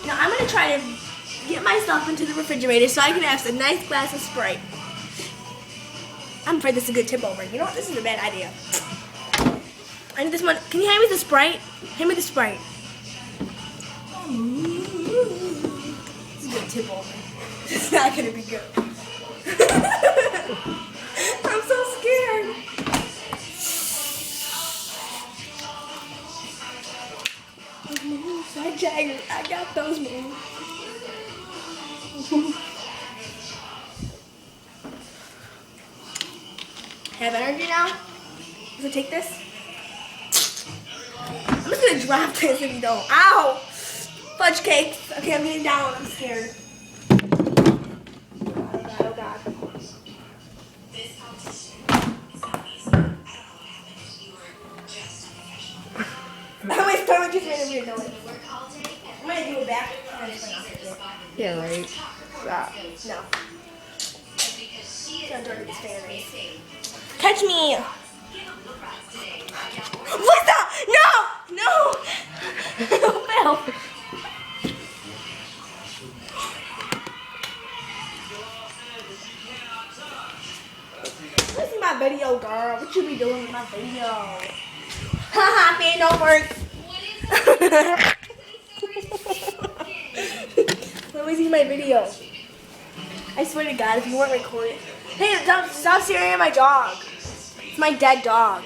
Now I'm gonna try to get myself into the refrigerator so I can have a nice glass of Sprite. I'm afraid this is a good tip over. You know what? This is a bad idea. I need this one. Can you hand me the Sprite? Hand me the Sprite. This is a good tip over. It's not gonna be good. I'm so scared. Like Jagger, I got those moves. Have energy now? Does it take this? I'm just gonna drop this if you don't. Ow! Fudge cakes. Okay, I'm getting down. I'm scared. Oh god, oh god. I always throw it just made a weird noise. I'm gonna do it back. Yeah, right. Stop. No. Don't dirty this fairies. Catch me! What's that? No! No! Phil. This is my video, girl. What you be doing with my video? Haha, fan don't work. Let me see my video. I swear to God, if you weren't recording. Hey, stop staring at my dog. It's my dead dog.